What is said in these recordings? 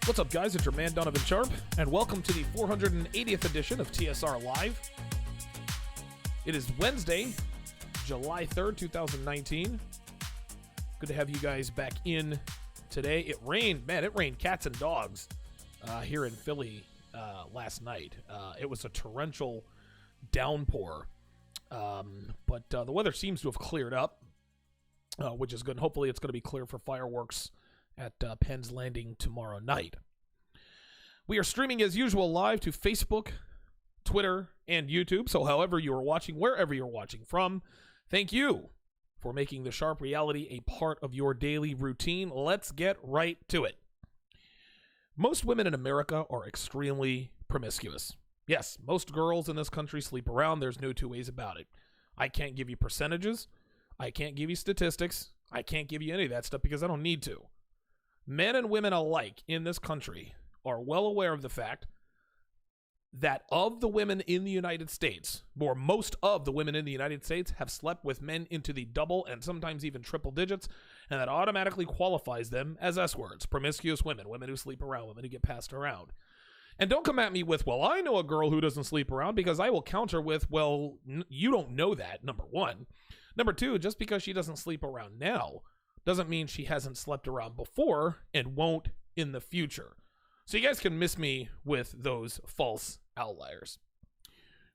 What's up, guys? It's your man, Donovan Sharpe, and welcome to the 480th edition of TSR Live. It is Wednesday, July 3rd, 2019. Good to have you guys back in today. It rained cats and dogs here in Philly last night. It was a torrential downpour, but the weather seems to have cleared up, which is good. Hopefully it's going to be clear for fireworks at Penn's Landing tomorrow night. We are streaming as usual live to Facebook, Twitter, and YouTube. So however you are watching, wherever you're watching from, thank you for making the Sharpe reality a part of your daily routine. Let's get right to it. Most women in America are extremely promiscuous. Yes, most girls in this country sleep around. There's no two ways about it. I can't give you percentages. I can't give you statistics. I can't give you any of that stuff because I don't need to. Men and women alike in this country are well aware of the fact that of the women in the United States, or most of the women in the United States, have slept with men into the double and sometimes even triple digits, and that automatically qualifies them as S-words, promiscuous women, women who sleep around, women who get passed around. And don't come at me with, well, I know a girl who doesn't sleep around, because I will counter with, well, you don't know that, number one. Number two, just because she doesn't sleep around now doesn't mean she hasn't slept around before and won't in the future. So you guys can miss me with those false outliers.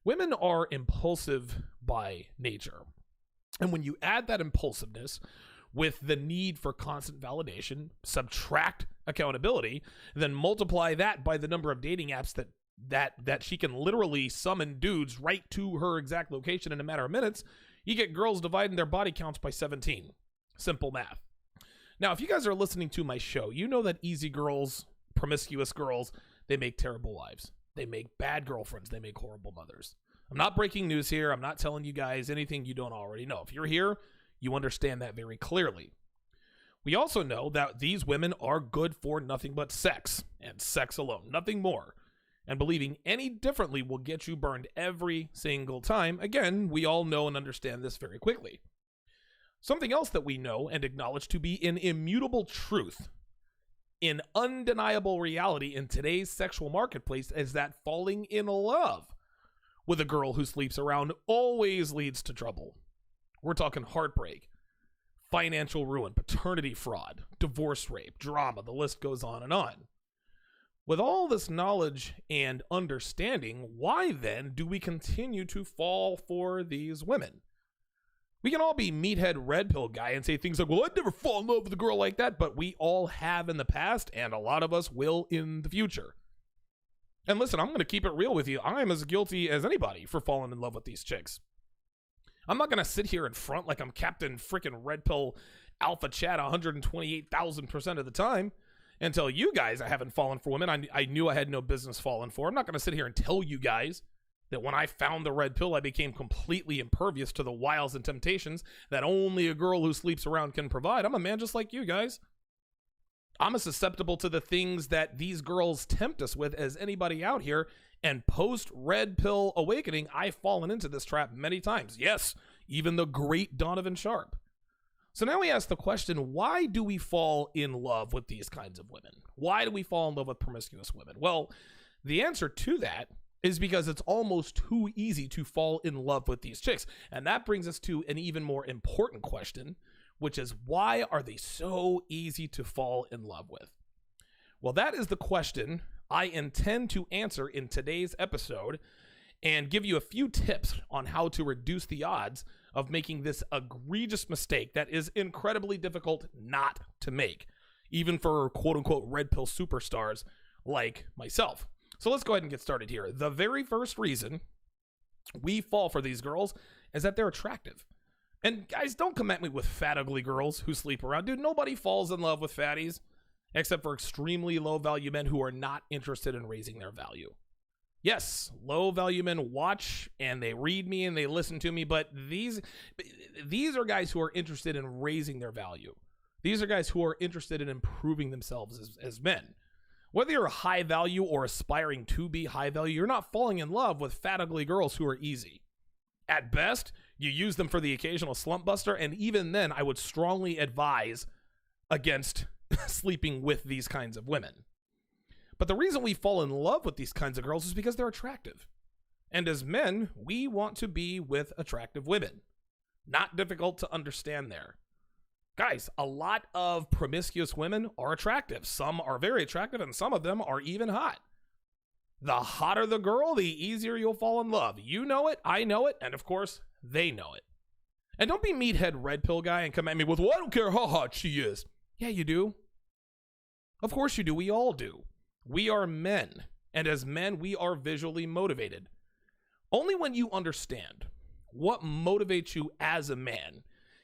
Women are impulsive by nature. And when you add that impulsiveness with the need for constant validation, subtract accountability, then multiply that by the number of dating apps that she can literally summon dudes right to her exact location in a matter of minutes, you get girls dividing their body counts by 17. Simple math. Now, if you guys are listening to my show, you know that easy girls, promiscuous girls, they make terrible wives. They make bad girlfriends. They make horrible mothers. I'm not breaking news here. I'm not telling you guys anything you don't already know. If you're here, you understand that very clearly. We also know that these women are good for nothing but sex, and sex alone, nothing more. And believing any differently will get you burned every single time. Again, we all know and understand this very quickly. Something else that we know and acknowledge to be an immutable truth, an undeniable reality in today's sexual marketplace, is that falling in love with a girl who sleeps around always leads to trouble. We're talking heartbreak, financial ruin, paternity fraud, divorce rape, drama, the list goes on and on. With all this knowledge and understanding, why then do we continue to fall for these women? We can all be meathead red pill guy and say things like, well, I'd never fall in love with a girl like that, but we all have in the past, and a lot of us will in the future. And listen, I'm going to keep it real with you. I'm as guilty as anybody for falling in love with these chicks. I'm not going to sit here in front like I'm Captain freaking Red Pill Alpha Chat 128,000% of the time and tell you guys I haven't fallen for women I knew I had no business falling for. I'm not going to sit here and tell you guys that when I found the red pill, I became completely impervious to the wiles and temptations that only a girl who sleeps around can provide. I'm a man just like you guys. I'm as susceptible to the things that these girls tempt us with as anybody out here. And post-red pill awakening, I've fallen into this trap many times. Yes, even the great Donovan Sharpe. So now we ask the question, why do we fall in love with these kinds of women? Why do we fall in love with promiscuous women? Well, the answer to that is because it's almost too easy to fall in love with these chicks. And that brings us to an even more important question, which is, why are they so easy to fall in love with? Well, that is the question I intend to answer in today's episode and give you a few tips on how to reduce the odds of making this egregious mistake that is incredibly difficult not to make, even for quote-unquote red pill superstars like myself. So let's go ahead and get started here. The very first reason we fall for these girls is that they're attractive. And guys, don't come at me with fat, ugly girls who sleep around. Dude, nobody falls in love with fatties except for extremely low-value men who are not interested in raising their value. Yes, low-value men watch and they read me and they listen to me, but these are guys who are interested in raising their value. These are guys who are interested in improving themselves as men. Whether you're high value or aspiring to be high value, you're not falling in love with fat, ugly girls who are easy. At best, you use them for the occasional slump buster, and even then, I would strongly advise against sleeping with these kinds of women. But the reason we fall in love with these kinds of girls is because they're attractive. And as men, we want to be with attractive women. Not difficult to understand there. Guys, a lot of promiscuous women are attractive. Some are very attractive, and some of them are even hot. The hotter the girl, the easier you'll fall in love. You know it, I know it, and of course, they know it. And don't be meathead red pill guy and come at me with, well, I don't care how hot she is. Yeah, you do. Of course you do. We all do. We are men, and as men, we are visually motivated. Only when you understand what motivates you as a man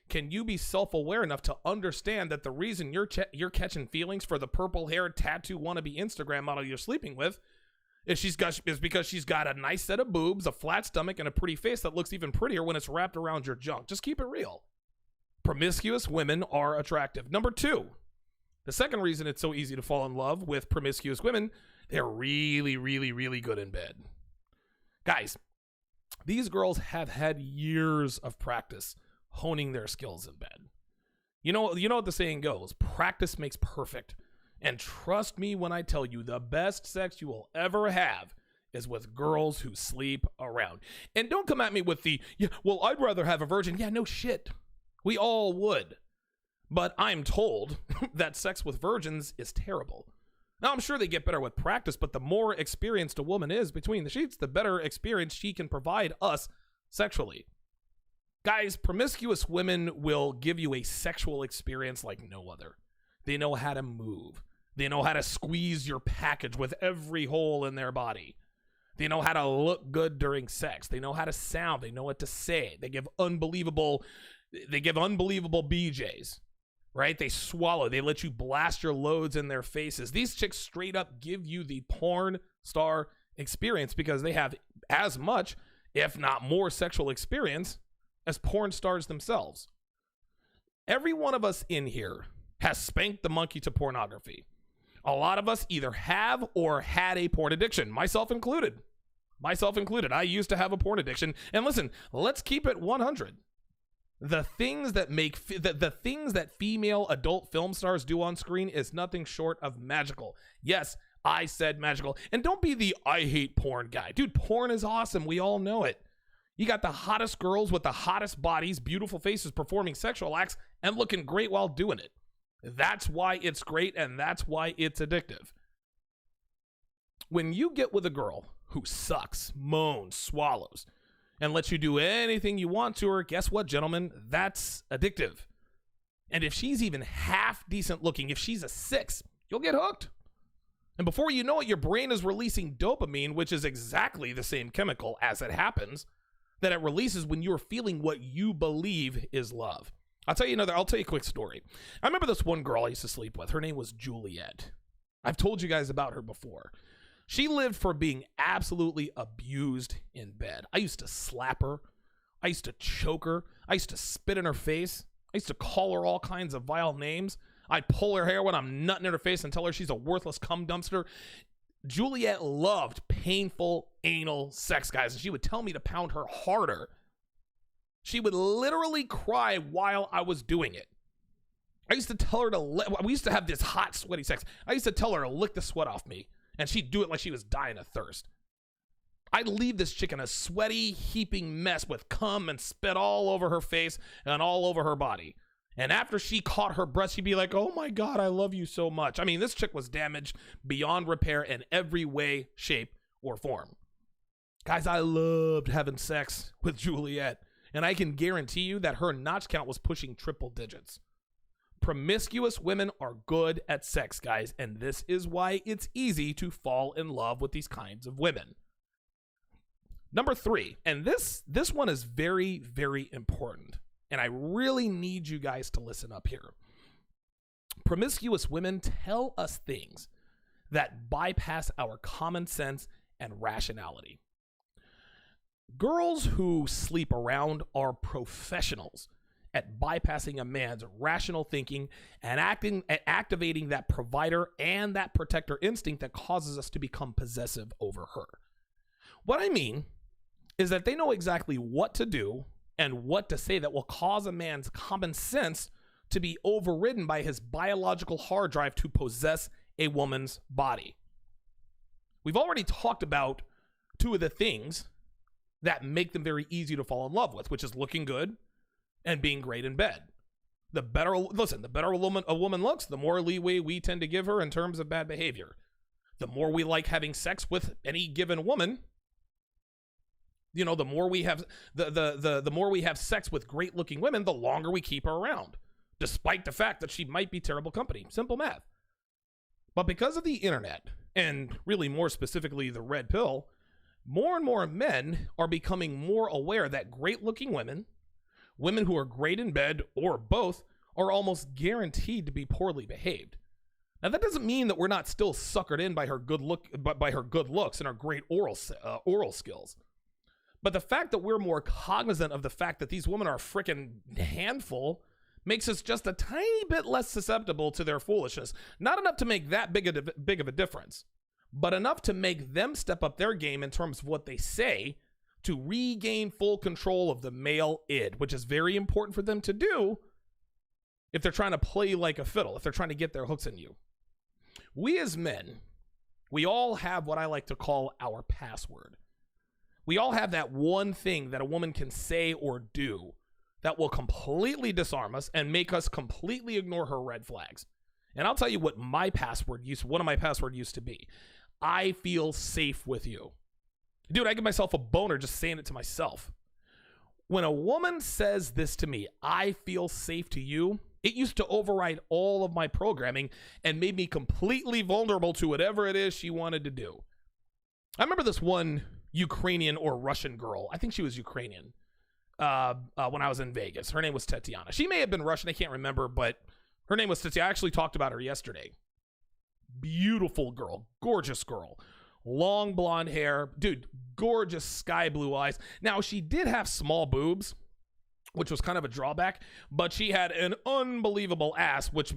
can you be self-aware enough to understand that the reason you're catching feelings for the purple-haired tattoo wannabe Instagram model you're sleeping with is because she's got a nice set of boobs, a flat stomach, and a pretty face that looks even prettier when it's wrapped around your junk. Just keep it real. Promiscuous women are attractive. Number 2, the second reason it's so easy to fall in love with promiscuous women, they're really, really, really good in bed. Guys, these girls have had years of practice honing their skills in bed. You know what the saying goes, practice makes perfect. And trust me when I tell you, the best sex you will ever have is with girls who sleep around. And don't come at me with the, yeah, well, I'd rather have a virgin. Yeah, no shit. We all would. But I'm told that sex with virgins is terrible. Now, I'm sure they get better with practice, but the more experienced a woman is between the sheets, the better experience she can provide us sexually. Guys, promiscuous women will give you a sexual experience like no other. They know how to move. They know how to squeeze your package with every hole in their body. They know how to look good during sex. They know how to sound. They know what to say. They give unbelievable BJs. Right? They swallow. They let you blast your loads in their faces. These chicks straight up give you the porn star experience because they have as much, if not more, sexual experience as porn stars themselves. Every one of us in here has spanked the monkey to pornography. A lot of us either have or had a porn addiction, myself included. I used to have a porn addiction. And listen, let's keep it 100. The things that female adult film stars do on screen is nothing short of magical. Yes, I said magical. And don't be the I hate porn guy. Dude, porn is awesome. We all know it. You got the hottest girls with the hottest bodies, beautiful faces, performing sexual acts, and looking great while doing it. That's why it's great, and that's why it's addictive. When you get with a girl who sucks, moans, swallows, and lets you do anything you want to her, guess what, gentlemen? That's addictive. And if she's even half decent looking, if she's a 6, you'll get hooked. And before you know it, your brain is releasing dopamine, which is exactly the same chemical, as it happens, that it releases when you're feeling what you believe is love. I'll tell you a quick story. I remember this one girl I used to sleep with. Her name was Juliet. I've told you guys about her before. She lived for being absolutely abused in bed. I used to slap her. I used to choke her. I used to spit in her face. I used to call her all kinds of vile names. I'd pull her hair when I'm nutting in her face and tell her she's a worthless cum dumpster. Juliet loved painful anal sex, guys, and she would tell me to pound her harder. She would literally cry while I was doing it. I used to tell her we used to have this hot, sweaty sex. I used to tell her to lick the sweat off me, and she'd do it like she was dying of thirst. I'd leave this chick in a sweaty, heaping mess with cum and spit all over her face and all over her body. And after she caught her breath, she'd be like, oh my God, I love you so much. I mean, this chick was damaged beyond repair in every way, shape, or form. Guys, I loved having sex with Juliet, and I can guarantee you that her notch count was pushing triple digits. Promiscuous women are good at sex, guys, and this is why it's easy to fall in love with these kinds of women. Number 3, and this one is very, very important, and I really need you guys to listen up here. Promiscuous women tell us things that bypass our common sense and rationality. Girls who sleep around are professionals at bypassing a man's rational thinking and activating that provider and that protector instinct that causes us to become possessive over her. What I mean is that they know exactly what to do and what to say that will cause a man's common sense to be overridden by his biological hard drive to possess a woman's body. We've already talked about two of the things that make them very easy to fall in love with, which is looking good and being great in bed. The better a woman looks, the more leeway we tend to give her in terms of bad behavior. The more we like having sex with any given woman, you know, the more we have the more we have sex with great looking women, the longer we keep her around, despite the fact that she might be terrible company. Simple math. But because of the internet, and really more specifically the red pill, more and more men are becoming more aware that great looking women who are great in bed, or both, are almost guaranteed to be poorly behaved. Now, that doesn't mean that we're not still suckered in by her good looks and her great oral skills. But the fact that we're more cognizant of the fact that these women are a freaking handful makes us just a tiny bit less susceptible to their foolishness. Not enough to make that big of a difference, but enough to make them step up their game in terms of what they say to regain full control of the male id, which is very important for them to do if they're trying to play like a fiddle, if they're trying to get their hooks in you. We as men, we all have what I like to call our password. We all have that one thing that a woman can say or do that will completely disarm us and make us completely ignore her red flags. And I'll tell you what one of my passwords used to be. I feel safe with you. Dude, I give myself a boner just saying it to myself. When a woman says this to me, I feel safe to you, it used to override all of my programming and made me completely vulnerable to whatever it is she wanted to do. I remember this one Ukrainian or Russian girl. I think she was Ukrainian when I was in Vegas. Her name was Tatiana. She may have been Russian. I can't remember, but her name was Tatiana. I actually talked about her yesterday. Beautiful girl. Gorgeous girl. Long blonde hair. Dude, gorgeous sky blue eyes. Now, she did have small boobs, which was kind of a drawback, but she had an unbelievable ass, which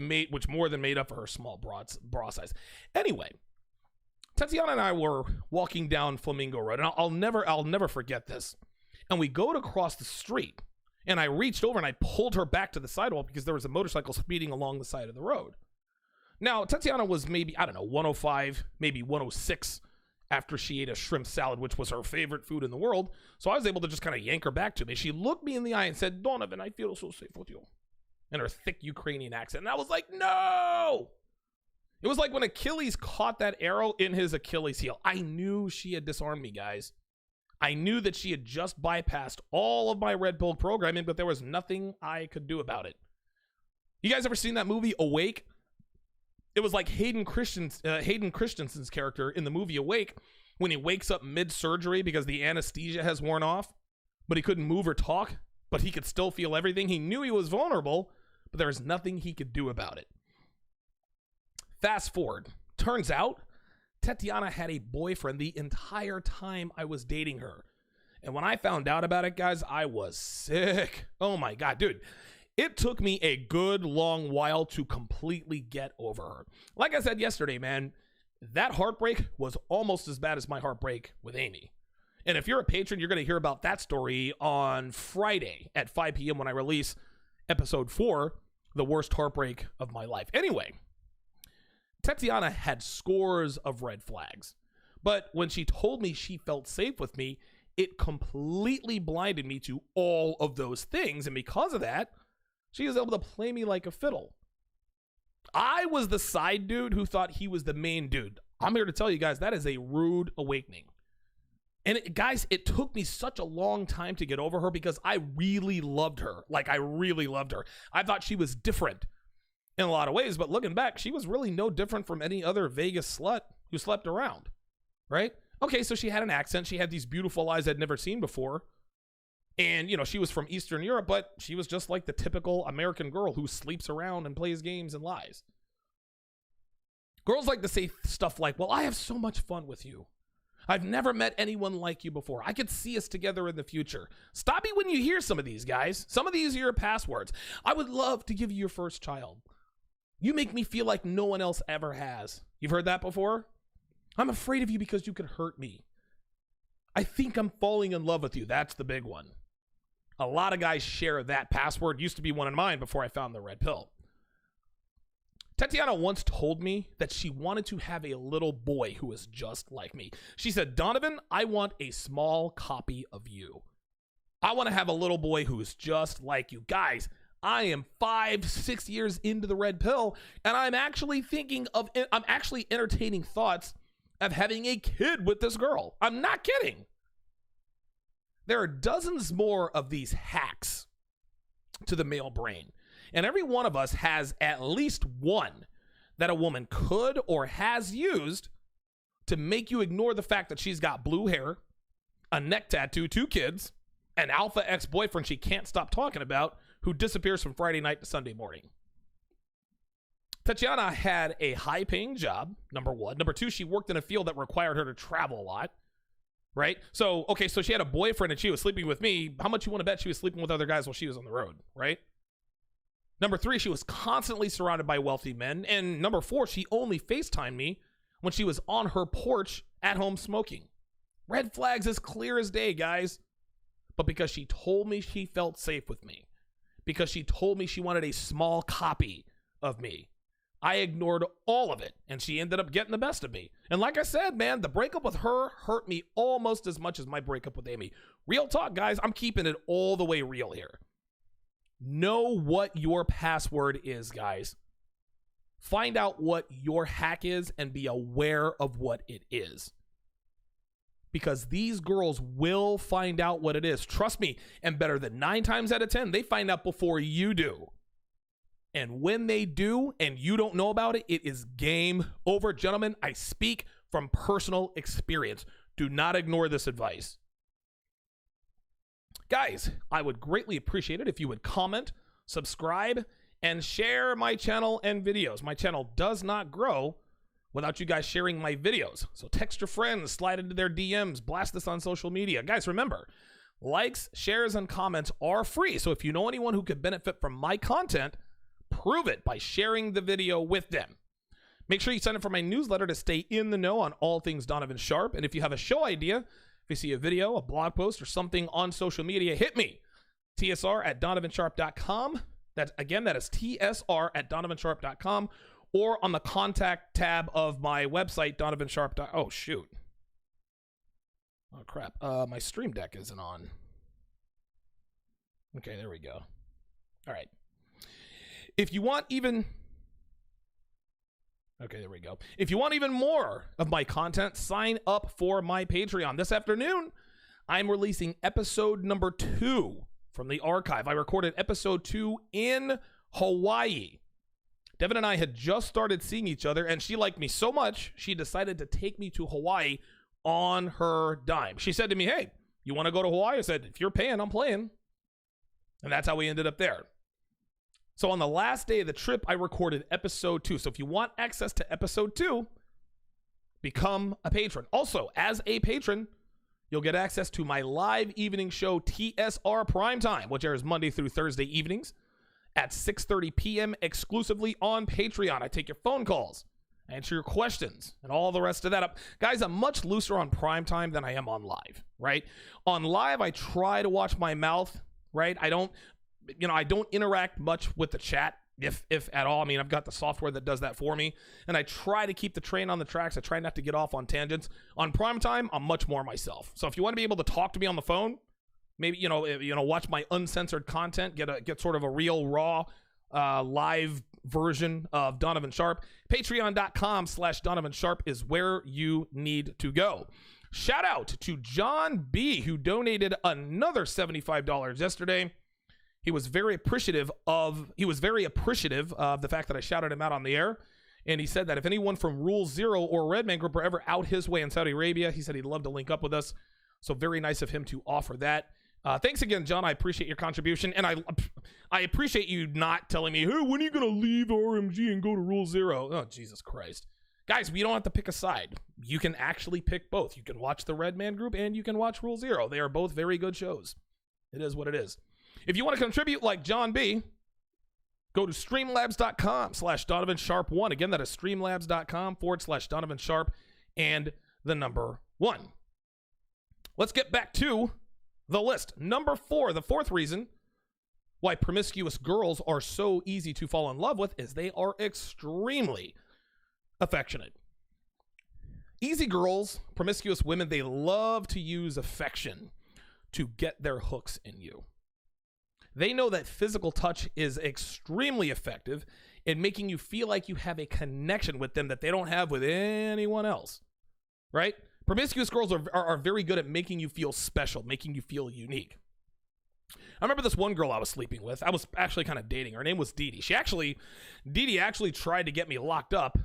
more than made up for her small bra size. Anyway, Tatiana and I were walking down Flamingo Road, and I'll never forget this. And we go to cross the street, and I reached over and I pulled her back to the sidewalk because there was a motorcycle speeding along the side of the road. Now, Tatiana was maybe, 105, maybe 106 after she ate a shrimp salad, which was her favorite food in the world. So I was able to just kind of yank her back to me. She looked me in the eye and said, Donovan, I feel so safe with you. In her thick Ukrainian accent. And I was like, no! It was like when Achilles caught that arrow in his Achilles heel. I knew she had disarmed me, guys. I knew that she had just bypassed all of my red pill programming, but there was nothing I could do about it. You guys ever seen that movie, Awake? It was like Hayden Christensen's character in the movie Awake when he wakes up mid-surgery because the anesthesia has worn off, but he couldn't move or talk, but he could still feel everything. He knew he was vulnerable, but there was nothing he could do about it. Fast forward. Turns out, Tatiana had a boyfriend the entire time I was dating her. And when I found out about it, guys, I was sick. Oh my God, dude. It took me a good long while to completely get over her. Like I said yesterday, man, that heartbreak was almost as bad as my heartbreak with Amy. And if you're a patron, you're going to hear about that story on Friday at 5 p.m. when I release episode 4, The Worst Heartbreak of My Life. Anyway, Tatiana had scores of red flags. But when she told me she felt safe with me, it completely blinded me to all of those things. And because of that, she was able to play me like a fiddle. I was the side dude who thought he was the main dude. I'm here to tell you guys, that is a rude awakening. And guys, it took me such a long time to get over her because I really loved her. Like, I really loved her. I thought she was different in a lot of ways, but looking back, she was really no different from any other Vegas slut who slept around, right? Okay, so she had an accent. She had these beautiful eyes I'd never seen before. And, you know, she was from Eastern Europe, but she was just like the typical American girl who sleeps around and plays games and lies. Girls like to say stuff like, well, I have so much fun with you. I've never met anyone like you before. I could see us together in the future. Stop me when you hear some of these, guys. Some of these are your passwords. I would love to give you your first child. You make me feel like no one else ever has. You've heard that before? I'm afraid of you because you could hurt me. I think I'm falling in love with you. That's the big one. A lot of guys share that password. Used to be one of mine before I found the red pill. Tatiana once told me that she wanted to have a little boy who was just like me. She said, Donovan, I want a small copy of you. I want to have a little boy who is just like you. Guys, I am 5-6 years into the red pill, and I'm actually entertaining thoughts of having a kid with this girl. I'm not kidding. There are dozens more of these hacks to the male brain. And every one of us has at least one that a woman could or has used to make you ignore the fact that she's got blue hair, a neck tattoo, 2 kids, an alpha ex-boyfriend she can't stop talking about who disappears from Friday night to Sunday morning. Tatiana had a high-paying job, number one. Number two, she worked in a field that required her to travel a lot, right? So she had a boyfriend and she was sleeping with me. How much you want to bet she was sleeping with other guys while she was on the road, right? Number three, she was constantly surrounded by wealthy men. And number four, she only FaceTimed me when she was on her porch at home smoking. Red flags as clear as day, guys. But because she told me she felt safe with me, because she told me she wanted a small copy of me, I ignored all of it, and she ended up getting the best of me. And like I said, man, the breakup with her hurt me almost as much as my breakup with Amy. Real talk, guys, I'm keeping it all the way real here. Know what your password is, guys. Find out what your hack is and be aware of what it is. Because these girls will find out what it is. Trust me, and better than 9 times out of 10, they find out before you do. And when they do and you don't know about it, it is game over. Gentlemen, I speak from personal experience. Do not ignore this advice. Guys, I would greatly appreciate it if you would comment, subscribe, and share my channel and videos. My channel does not grow without you guys sharing my videos. So text your friends, slide into their DMs, blast this on social media. Guys, remember, likes, shares, and comments are free. So if you know anyone who could benefit from my content, prove it by sharing the video with them. Make sure you sign up for my newsletter to stay in the know on all things Donovan Sharpe. And if you have a show idea, if you see a video, a blog post, or something on social media, hit me. TSR@DonovanSharpe.com. That is TSR@DonovanSharpe.com, or on the contact tab of my website, DonovanSharpe. Oh, shoot. Oh, crap. My Stream Deck isn't on. Okay, there we go. All right. If you want even... Okay, there we go. If you want even more of my content, sign up for my Patreon. This afternoon, I'm releasing episode number 2 from the archive. I recorded episode 2 in Hawaii. Devin and I had just started seeing each other, and she liked me so much, she decided to take me to Hawaii on her dime. She said to me, hey, you want to go to Hawaii? I said, if you're paying, I'm playing. And that's how we ended up there. So on the last day of the trip, I recorded episode 2. So if you want access to episode 2, become a patron. Also, as a patron, you'll get access to my live evening show, TSR Primetime, which airs Monday through Thursday evenings at 6:30 p.m. exclusively on Patreon. I take your phone calls, answer your questions, and all the rest of that. Guys, I'm much looser on Primetime than I am on live, right? On live, I try to watch my mouth, right? I don't interact much with the chat, if at all. I mean, I've got the software that does that for me, and I try to keep the train on the tracks. I try not to get off on tangents. On Primetime, I'm much more myself. So if you want to be able to talk to me on the phone, maybe, watch my uncensored content, get sort of a real raw live version of Donovan Sharpe, patreon.com/Donovan Sharpe is where you need to go. Shout out to John B, who donated another $75 yesterday. He was very appreciative of the fact that I shouted him out on the air. And he said that if anyone from Rule Zero or Redman Group are ever out his way in Saudi Arabia, he said he'd love to link up with us. So very nice of him to offer that. Thanks again, John. I appreciate your contribution. And I appreciate you not telling me, hey, when are you going to leave RMG and go to Rule Zero? Oh, Jesus Christ. Guys, we don't have to pick a side. You can actually pick both. You can watch the Redman Group and you can watch Rule Zero. They are both very good shows. It is what it is. If you want to contribute like John B., go to streamlabs.com/Donovan Sharpe 1. Again, that is streamlabs.com/Donovan Sharpe and the number 1. Let's get back to the list. Number 4, the fourth reason Why promiscuous girls are so easy to fall in love with is they are extremely affectionate. Easy girls, promiscuous women, they love to use affection to get their hooks in you. They know that physical touch is extremely effective in making you feel like you have a connection with them that they don't have with anyone else, right? Promiscuous girls are very good at making you feel special, making you feel unique. I remember this one girl I was sleeping with. I was actually kind of dating. Her name was Dee Dee. Dee actually tried to get me locked up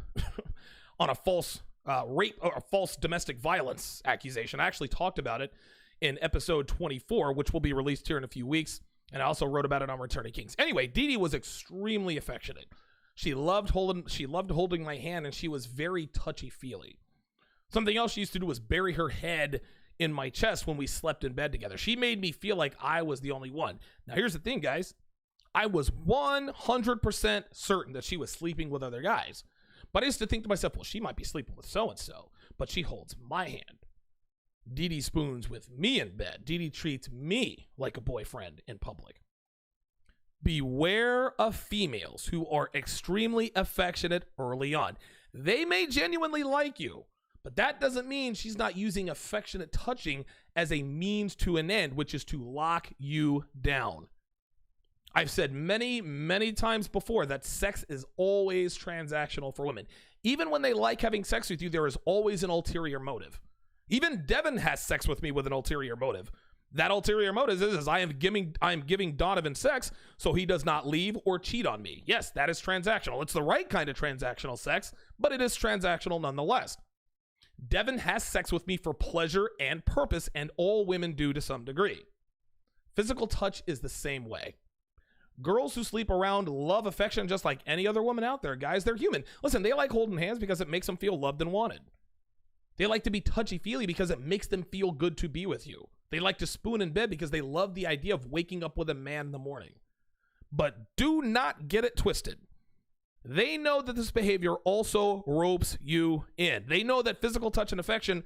on a false rape or a false domestic violence accusation. I actually talked about it in episode 24, which will be released here in a few weeks. And I also wrote about it on Returning Kings. Anyway, Dee Dee was extremely affectionate. She loved holding my hand, and she was very touchy-feely. Something else she used to do was bury her head in my chest when we slept in bed together. She made me feel like I was the only one. Now, here's the thing, guys. I was 100% certain that she was sleeping with other guys. But I used to think to myself, well, she might be sleeping with so-and-so, but she holds my hand. Dee Dee spoons with me in bed. Dee Dee treats me like a boyfriend in public. Beware of females who are extremely affectionate early on. They may genuinely like you, but that doesn't mean she's not using affectionate touching as a means to an end, which is to lock you down. I've said many, many times before that sex is always transactional for women. Even when they like having sex with you, there is always an ulterior motive. Even Devin has sex with me with an ulterior motive. That ulterior motive is I am giving Donovan sex so he does not leave or cheat on me. Yes, that is transactional. It's the right kind of transactional sex, but it is transactional nonetheless. Devin has sex with me for pleasure and purpose, and all women do to some degree. Physical touch is the same way. Girls who sleep around love affection just like any other woman out there. Guys, they're human. Listen, they like holding hands because it makes them feel loved and wanted. They like to be touchy-feely because it makes them feel good to be with you. They like to spoon in bed because they love the idea of waking up with a man in the morning. But do not get it twisted. They know that this behavior also ropes you in. They know that physical touch and affection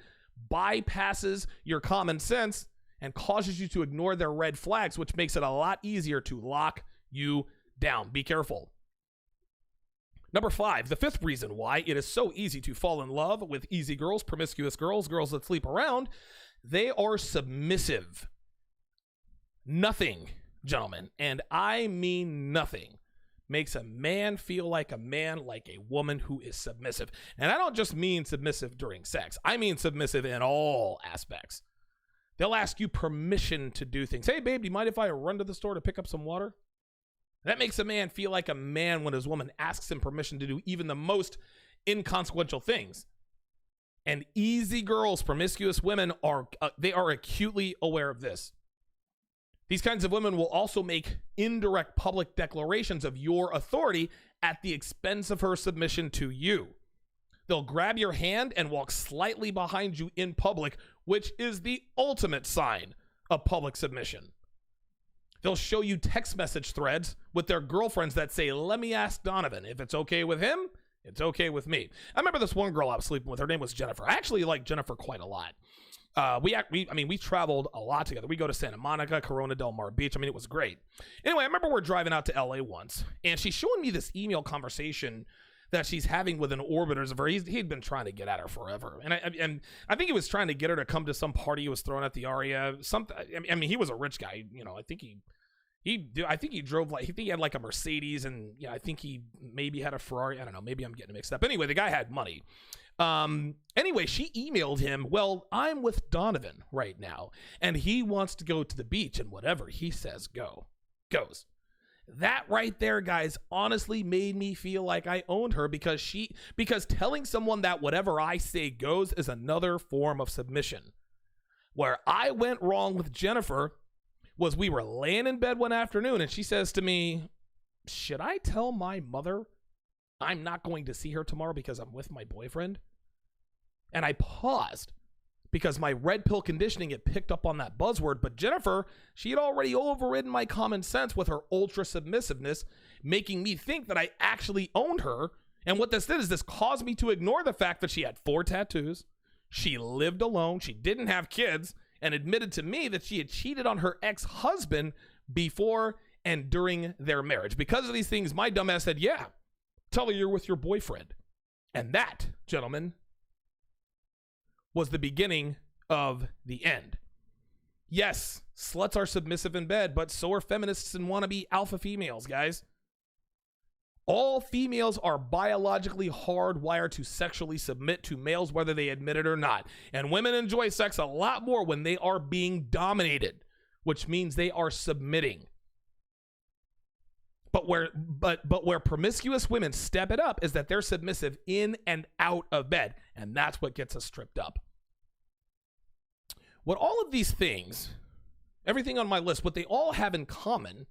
bypasses your common sense and causes you to ignore their red flags, which makes it a lot easier to lock you down. Be careful. Number 5, the 5th reason why it is so easy to fall in love with easy girls, promiscuous girls, girls that sleep around, they are submissive. Nothing, gentlemen, and I mean nothing, makes a man feel like a man like a woman who is submissive. And I don't just mean submissive during sex. I mean submissive in all aspects. They'll ask you permission to do things. Hey, babe, do you mind if I run to the store to pick up some water? That makes a man feel like a man when his woman asks him permission to do even the most inconsequential things. And easy girls, promiscuous women, they are acutely aware of this. These kinds of women will also make indirect public declarations of your authority at the expense of her submission to you. They'll grab your hand and walk slightly behind you in public, which is the ultimate sign of public submission. They'll show you text message threads with their girlfriends that say, let me ask Donovan. If it's okay with him, it's okay with me. I remember this one girl I was sleeping with. Her name was Jennifer. I actually liked Jennifer quite a lot. We traveled a lot together. We go to Santa Monica, Corona Del Mar Beach. I mean, it was great. Anyway, I remember we're driving out to LA once, and she's showing me this email conversation that she's having with an orbiters of her. He'd been trying to get at her forever. And I think he was trying to get her to come to some party he was throwing at the Aria. I mean, he was a rich guy. You know, I think he drove like, he had like a Mercedes, and yeah, I think he maybe had a Ferrari. I don't know. Maybe I'm getting mixed up. Anyway, the guy had money. Anyway, she emailed him, well, I'm with Donovan right now, and he wants to go to the beach, and whatever he says goes. That right there, guys, honestly made me feel like I owned her because telling someone that whatever I say goes is another form of submission. Where I went wrong with Jennifer was we were laying in bed one afternoon, and she says to me, should I tell my mother I'm not going to see her tomorrow because I'm with my boyfriend? And I paused because my red pill conditioning had picked up on that buzzword. But Jennifer, she had already overridden my common sense with her ultra submissiveness, making me think that I actually owned her. And what this did is this caused me to ignore the fact that she had 4 tattoos. She lived alone. She didn't have kids, and admitted to me that she had cheated on her ex-husband before and during their marriage. Because of these things, my dumbass said, yeah, tell her you're with your boyfriend. And that, gentlemen, was the beginning of the end. Yes, sluts are submissive in bed, but so are feminists and wannabe alpha females, guys. All females are biologically hardwired to sexually submit to males, whether they admit it or not. And women enjoy sex a lot more when they are being dominated, which means they are submitting. But where promiscuous women step it up is that they're submissive in and out of bed, and that's what gets us stripped up. What all of these things, everything on my list, what they all have in common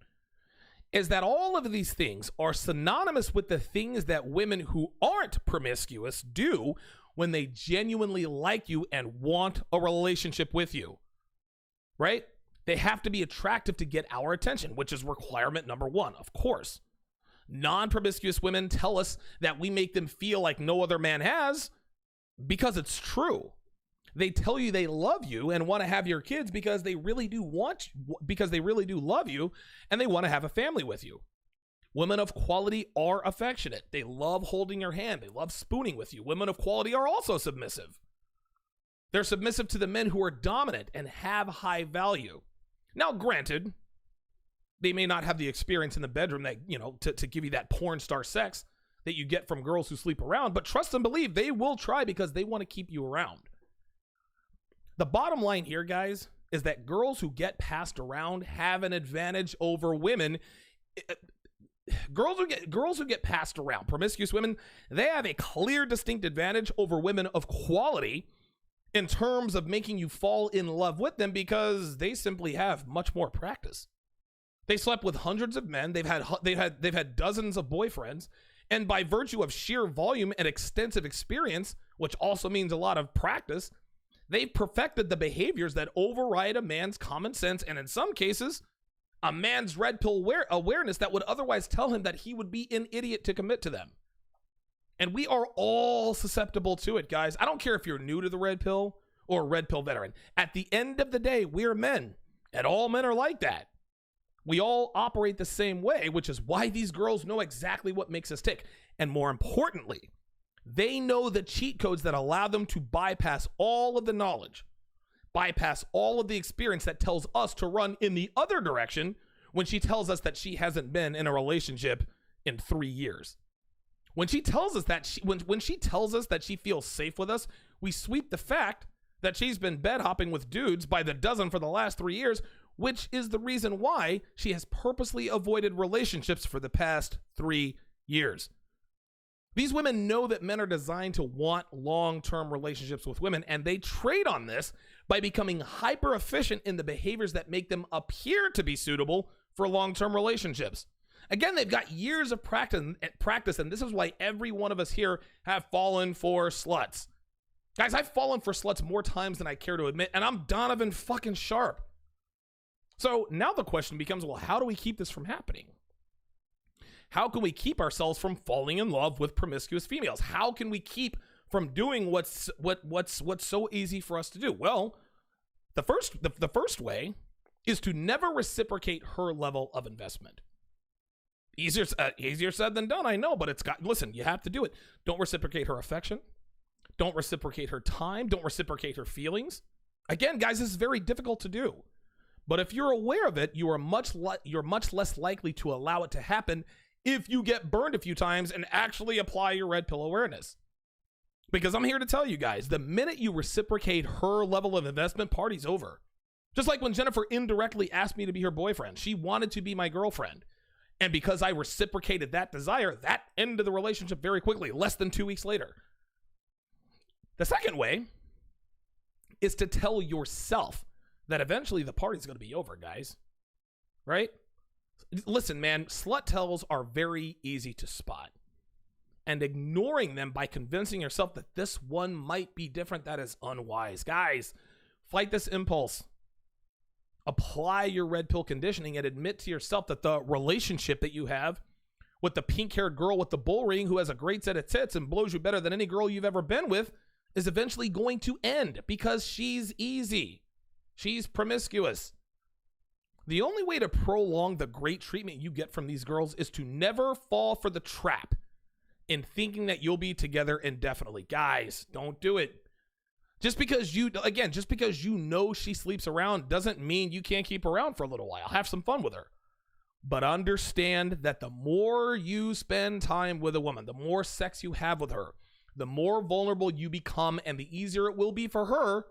is that all of these things are synonymous with the things that women who aren't promiscuous do when they genuinely like you and want a relationship with you, right? They have to be attractive to get our attention, which is requirement number one, of course. Non-promiscuous women tell us that we make them feel like no other man has because it's true. They tell you they love you and want to have your kids because they really do love you and they want to have a family with you. Women of quality are affectionate. They love holding your hand. They love spooning with you. Women of quality are also submissive. They're submissive to the men who are dominant and have high value. Now, granted, they may not have the experience in the bedroom that, to give you that porn star sex that you get from girls who sleep around, but trust and believe they will try because they want to keep you around. The bottom line here, guys, is that girls who get passed around have an advantage over women. Girls who get passed around, promiscuous women, they have a clear, distinct advantage over women of quality in terms of making you fall in love with them because they simply have much more practice. They slept with hundreds of men. They've had dozens of boyfriends, and by virtue of sheer volume and extensive experience, which also means a lot of practice, they've perfected the behaviors that override a man's common sense, and in some cases, a man's red pill awareness that would otherwise tell him that he would be an idiot to commit to them. And we are all susceptible to it, guys. I don't care if you're new to the red pill or a red pill veteran. At the end of the day, we're men, and all men are like that. We all operate the same way, which is why these girls know exactly what makes us tick. And more importantly, they know the cheat codes that allow them to bypass all of the knowledge, bypass all of the experience that tells us to run in the other direction when she tells us that she hasn't been in a relationship in 3 years. When she tells us that when she tells us that she feels safe with us, we sweep the fact that she's been bed hopping with dudes by the dozen for the last 3 years, which is the reason why she has purposely avoided relationships for the past 3 years. These women know that men are designed to want long-term relationships with women, and they trade on this by becoming hyper-efficient in the behaviors that make them appear to be suitable for long-term relationships. Again, they've got years of practice, and this is why every one of us here have fallen for sluts. Guys, I've fallen for sluts more times than I care to admit, and I'm Donovan fucking Sharpe. So now the question becomes, well, how do we keep this from happening? How can we keep ourselves from falling in love with promiscuous females? How can we keep from doing what's so easy for us to do? Well, the first way is to never reciprocate her level of investment. Easier said than done, I know, but listen, you have to do it. Don't reciprocate her affection. Don't reciprocate her time. Don't reciprocate her feelings. Again, guys, this is very difficult to do. But if you're aware of it, you're much less likely to allow it to happen if you get burned a few times and actually apply your red pill awareness. Because I'm here to tell you guys, the minute you reciprocate her level of investment, party's over. Just like when Jennifer indirectly asked me to be her boyfriend. She wanted to be my girlfriend. And because I reciprocated that desire, that ended the relationship very quickly, less than 2 weeks later. The second way is to tell yourself that eventually the party's going to be over, guys. Right? Listen, man, slut tells are very easy to spot. And ignoring them by convincing yourself that this one might be different, that is unwise. Guys, fight this impulse. Apply your red pill conditioning and admit to yourself that the relationship that you have with the pink-haired girl with the bull ring who has a great set of tits and blows you better than any girl you've ever been with is eventually going to end because she's easy. She's promiscuous. The only way to prolong the great treatment you get from these girls is to never fall for the trap in thinking that you'll be together indefinitely. Guys, don't do it. Just because you know she sleeps around doesn't mean you can't keep around for a little while. Have some fun with her. But understand that the more you spend time with a woman, the more sex you have with her, the more vulnerable you become, and the easier it will be for her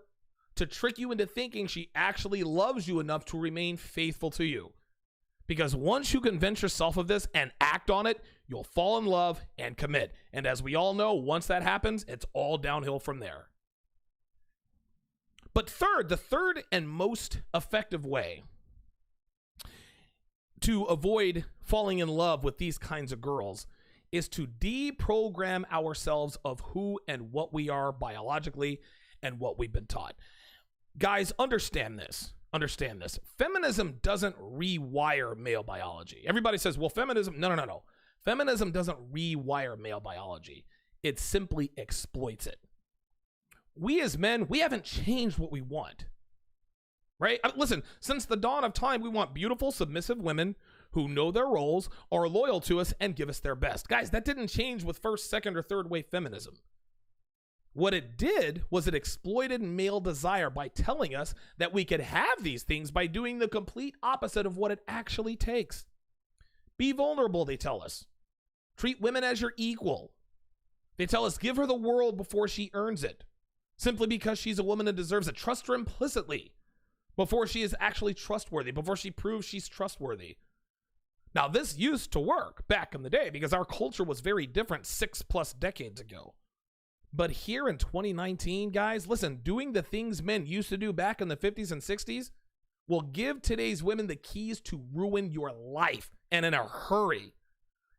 to trick you into thinking she actually loves you enough to remain faithful to you. Because once you convince yourself of this and act on it, you'll fall in love and commit. And as we all know, once that happens, it's all downhill from there. But the third and most effective way to avoid falling in love with these kinds of girls is to deprogram ourselves of who and what we are biologically and what we've been taught. Guys, understand this. Feminism doesn't rewire male biology. Everybody says, well, feminism, no. Feminism doesn't rewire male biology. It simply exploits it. We as men, we haven't changed what we want, right? Listen, since the dawn of time, we want beautiful, submissive women who know their roles, are loyal to us, and give us their best. Guys, that didn't change with first, second, or third wave feminism. What it did was it exploited male desire by telling us that we could have these things by doing the complete opposite of what it actually takes. Be vulnerable, they tell us. Treat women as your equal. They tell us give her the world before she earns it. Simply because she's a woman and deserves it. Trust her implicitly before she is actually trustworthy, before she proves she's trustworthy. Now, this used to work back in the day because our culture was very different 6+ decades ago. But here in 2019, guys, listen, doing the things men used to do back in the 50s and 60s will give today's women the keys to ruin your life, and in a hurry.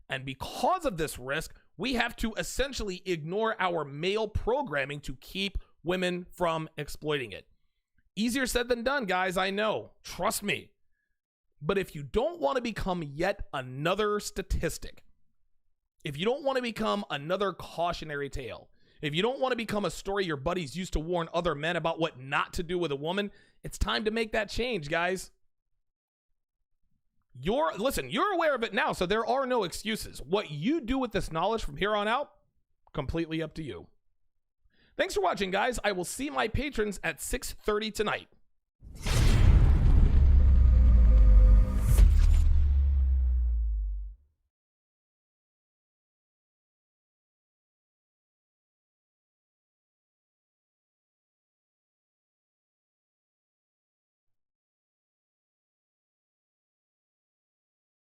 And because of this risk, we have to essentially ignore our male programming to keep women from exploiting it. Easier said than done, guys, I know. Trust me. But if you don't want to become yet another statistic, if you don't want to become another cautionary tale, if you don't want to become a story your buddies used to warn other men about what not to do with a woman, it's time to make that change, guys. You're aware of it now, so there are no excuses. What you do with this knowledge from here on out, completely up to you. Thanks for watching, guys. I will see my patrons at 6:30 tonight.